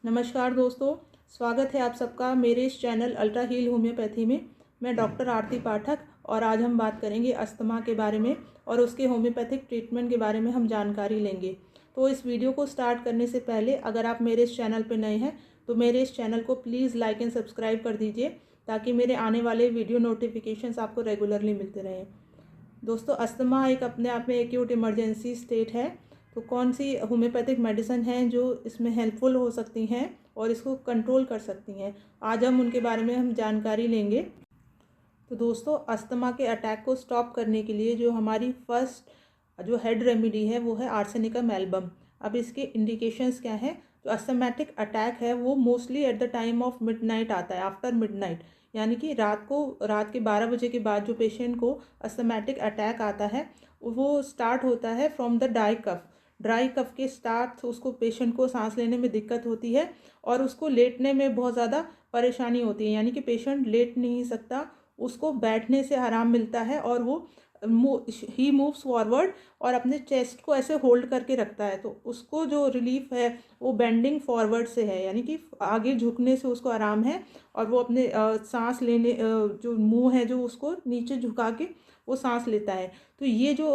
नमस्कार दोस्तों, स्वागत है आप सबका मेरे इस चैनल अल्ट्रा हील होम्योपैथी में। मैं डॉक्टर आरती पाठक और आज हम बात करेंगे अस्थमा के बारे में और उसके होम्योपैथिक ट्रीटमेंट के बारे में हम जानकारी लेंगे। तो इस वीडियो को स्टार्ट करने से पहले अगर आप मेरे इस चैनल पर नए हैं तो मेरे इस चैनल को प्लीज़ लाइक एंड सब्सक्राइब कर दीजिए ताकि मेरे आने वाले वीडियो नोटिफिकेशंस आपको रेगुलरली मिलते रहें। दोस्तों, अस्थमा एक अपने आप में एक्यूट इमरजेंसी स्टेट है। तो कौन सी होम्योपैथिक मेडिसिन हैं जो इसमें हेल्पफुल हो सकती हैं और इसको कंट्रोल कर सकती हैं, आज हम उनके बारे में हम जानकारी लेंगे। तो दोस्तों, अस्थमा के अटैक को स्टॉप करने के लिए जो हमारी फर्स्ट जो हेड रेमेडी है वो है आर्सेनिकम एल्बम। अब इसके इंडिकेशंस क्या हैं? जो अस्थमैटिक अटैक है वो mostly at the time of midnight आता है, आफ्टर मिडनाइट, यानी कि रात के 12 बजे के बाद जो पेशेंट को अस्थमैटिक अटैक आता है वो स्टार्ट होता है फ्रॉम द ड्राई कफ के स्टार्ट उसको पेशेंट को सांस लेने में दिक्कत होती है और उसको लेटने में बहुत ज़्यादा परेशानी होती है, यानी कि पेशेंट लेट नहीं सकता, उसको बैठने से आराम मिलता है और वो ही मूव्स फॉरवर्ड और अपने चेस्ट को ऐसे होल्ड करके रखता है। तो उसको जो रिलीफ है वो बेंडिंग फॉरवर्ड से है, यानी कि आगे झुकने से उसको आराम है और वो अपने सांस लेने जो मुंह है जो उसको नीचे झुका के वो सांस लेता है। तो ये जो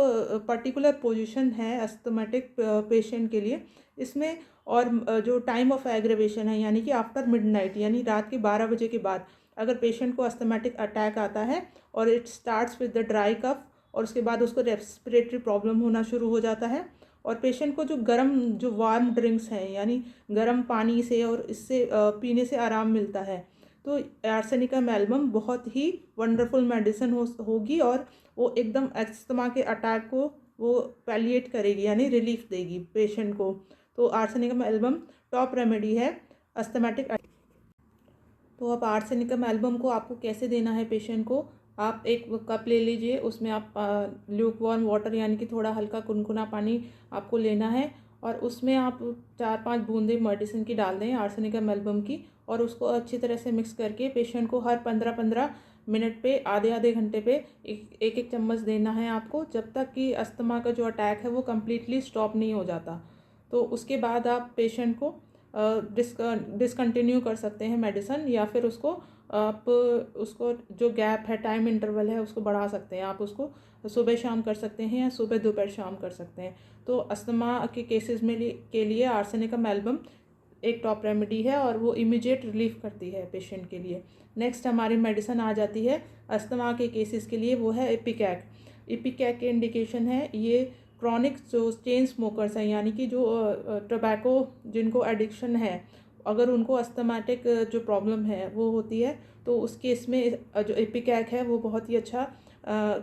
पर्टिकुलर पोजीशन है अस्थमैटिक पेशेंट के लिए, इसमें और जो टाइम ऑफ एग्रेवेशन है यानी कि आफ्टर मिडनाइट, यानी रात के 12 बजे के बाद अगर पेशेंट को अस्थमैटिक अटैक आता है और it starts with the dry cough और उसके बाद उसको रेस्पिरेटरी प्रॉब्लम होना शुरू हो जाता है और पेशेंट को जो वार्म ड्रिंक्स हैं यानी गर्म पानी से और इससे पीने से आराम मिलता है। तो आर्सेनिकम एल्बम बहुत ही वंडरफुल मेडिसिन होगी और वो एकदम अस्थमा के अटैक को वो पैलिएट करेगी, यानी रिलीफ देगी पेशेंट को। तो आर्सेनिकम एल्बम टॉप रेमेडी है अस्थमैटिक। तो अब आर्सेनिकम एल्बम को आपको कैसे देना है पेशेंट को? आप एक कप ले लीजिए, उसमें आप ल्यूक वार्म वाटर यानी कि थोड़ा हल्का कुनकुना पानी आपको लेना है और उसमें आप 4-5 बूंदे मेडिसिन की डाल दें, आर्सेनिकम एल्बम की, और उसको अच्छी तरह से मिक्स करके पेशेंट को हर 15-15 मिनट पे आधे आधे घंटे पे एक एक चम्मच देना है आपको, जब तक कि अस्थमा का जो अटैक है वो कम्प्लीटली स्टॉप नहीं हो जाता। तो उसके बाद आप पेशेंट को डिसकंटिन्यू कर सकते हैं मेडिसिन, या फिर उसको जो गैप है, टाइम इंटरवल है, उसको बढ़ा सकते हैं। आप उसको सुबह शाम कर सकते हैं या सुबह दोपहर शाम कर सकते हैं। तो अस्थमा के केसेस के लिए आर्सेनिकम एल्बम एक टॉप रेमेडी है और वो इमीडिएट रिलीफ करती है पेशेंट के लिए। नेक्स्ट हमारी मेडिसिन आ जाती है अस्थमा के केसेस के लिए, वो है इपिकैक। इपिकैक के इंडिकेशन है ये क्रॉनिक जो चेन स्मोकर्स हैं, यानी कि जो टोबैको जिनको एडिक्शन है, अगर उनको अस्थमैटिक जो प्रॉब्लम है वो होती है तो उस केस में जो इपिकैक है वो बहुत ही अच्छा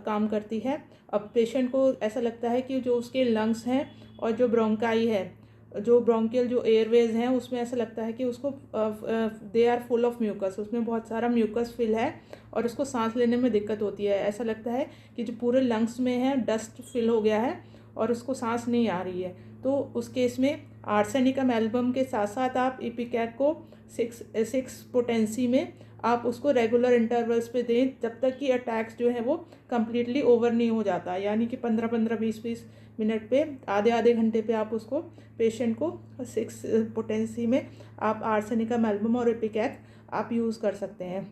काम करती है। अब पेशेंट को ऐसा लगता है कि जो उसके लंग्स हैं और जो ब्रोंकाई है, जो ब्रोंकियल जो एयरवेज हैं, उसमें ऐसा लगता है कि उसको they are full of mucus, उसमें बहुत सारा म्यूकस फिल है और उसको सांस लेने में दिक्कत होती है। ऐसा लगता है कि जो पूरे लंग्स में है डस्ट फिल हो गया है और उसको सांस नहीं आ रही है। तो उस केस में आर्सेनिकम एल्बम के साथ साथ आप इपिकैक को 6 पोटेंसी में आप उसको रेगुलर इंटरवल्स पे दें, जब तक कि अटैक्स जो है वो कम्प्लीटली ओवर नहीं हो जाता, यानी कि 15-15 20-20 मिनट पे आधे आधे घंटे पे आप उसको पेशेंट को 6 पोटेंसी में आप आर्सेनिकम एल्बम और इपिकैक आप यूज़ कर सकते हैं।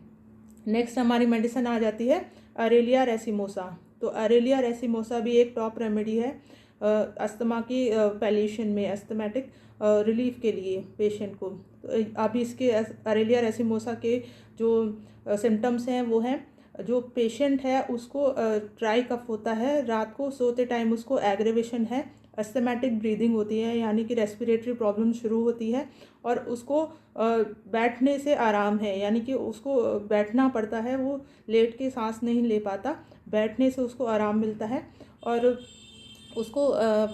नेक्स्ट हमारी मेडिसिन आ जाती है अरेलिया रेसिमोसा। तो अरेलिया रेसिमोसा भी एक टॉप रेमेडी है अस्थमा की पैलिएशन में, अस्थमैटिक रिलीफ के लिए पेशेंट को। तो अभी इसके अरेलिया रेसिमोसा के जो सिम्टम्स हैं वो हैं, जो पेशेंट है उसको ड्राई कफ होता है, रात को सोते टाइम उसको एग्रेवेशन है, अस्थमैटिक ब्रीदिंग होती है यानी कि रेस्पिरेटरी प्रॉब्लम शुरू होती है और उसको बैठने से आराम है, यानी कि उसको बैठना पड़ता है, वो लेट के सांस नहीं ले पाता, बैठने से उसको आराम मिलता है और उसको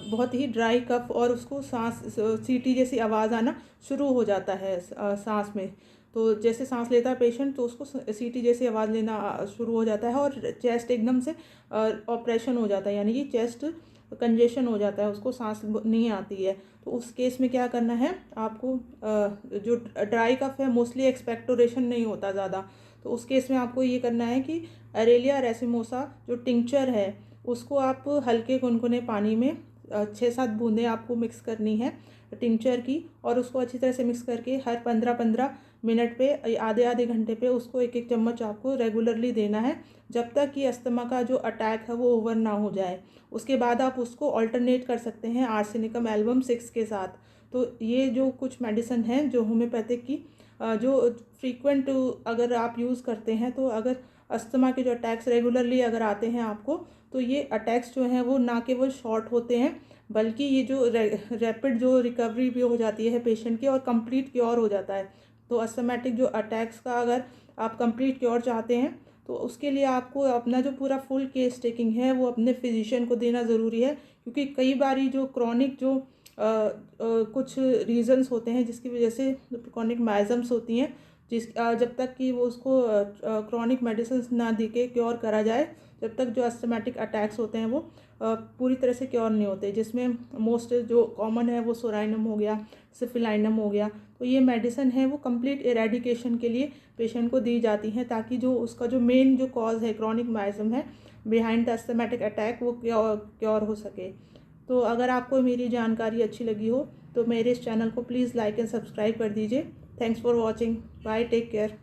बहुत ही ड्राई कफ और उसको सांस सीटी जैसी आवाज़ आना शुरू हो जाता है सांस में। तो जैसे सांस लेता है पेशेंट तो उसको सीटी जैसी आवाज़ लेना शुरू हो जाता है और चेस्ट एकदम से ऑपरेशन हो जाता है, यानी कि चेस्ट कंजेशन हो जाता है, उसको सांस नहीं आती है। तो उस केस में क्या करना है आपको, जो ड्राई कफ है मोस्टली एक्सपेक्टोरेशन नहीं होता ज़्यादा, तो उस केस में आपको ये करना है कि अरेलिया रेसिमोसा जो टिंक्चर है उसको आप हल्के गुनगुने पानी में 6-7 बूंदें आपको मिक्स करनी है टिंचर की, और उसको अच्छी तरह से मिक्स करके हर 15-15 मिनट पे आधे आधे घंटे पे उसको एक एक चम्मच आपको रेगुलरली देना है, जब तक कि अस्थमा का जो अटैक है वो ओवर ना हो जाए। उसके बाद आप उसको ऑल्टरनेट कर सकते हैं आर्सेनिकम एल्बम 6 के साथ। तो ये जो कुछ मेडिसिन हैं जो होम्योपैथिक की जो फ्रीक्वेंट अगर आप यूज़ करते हैं, तो अगर अस्थमा के जो अटैक्स रेगुलरली अगर आते हैं आपको, तो ये अटैक्स जो हैं वो ना केवल शॉर्ट होते हैं, बल्कि ये जो रैपिड जो रिकवरी भी हो जाती है पेशेंट की और कंप्लीट क्योर हो जाता है। तो अस्थमेटिक जो अटैक्स का अगर आप कंप्लीट क्योर चाहते हैं, तो उसके लिए आपको अपना जो पूरा फुल केस टेकिंग है वो अपने फिजिशियन को देना ज़रूरी है, क्योंकि कई बारी जो क्रॉनिक जो कुछ रीज़न्स होते हैं जिसकी वजह से क्रॉनिक माइजम्स होती हैं, जब तक कि वो उसको क्रॉनिक मेडिसिन ना दे के क्योर करा जाए, जब तक जो अस्थमेटिक अटैक्स होते हैं वो पूरी तरह से क्योर नहीं होते, जिसमें मोस्ट जो कॉमन है वो सोराइनम हो गया, सिफिलाइनम हो गया। तो ये मेडिसिन है वो कंप्लीट इरेडिकेशन के लिए पेशेंट को दी जाती हैं, ताकि जो उसका जो मेन जो कॉज है क्रॉनिक माइजम है बिहाइंड द अस्थमेटिक अटैक वो क्योर हो सके। तो अगर आपको मेरी जानकारी अच्छी लगी हो तो मेरे इस चैनल को प्लीज़ लाइक एंड सब्सक्राइब कर दीजिए। Thanks for watching. Bye, take care.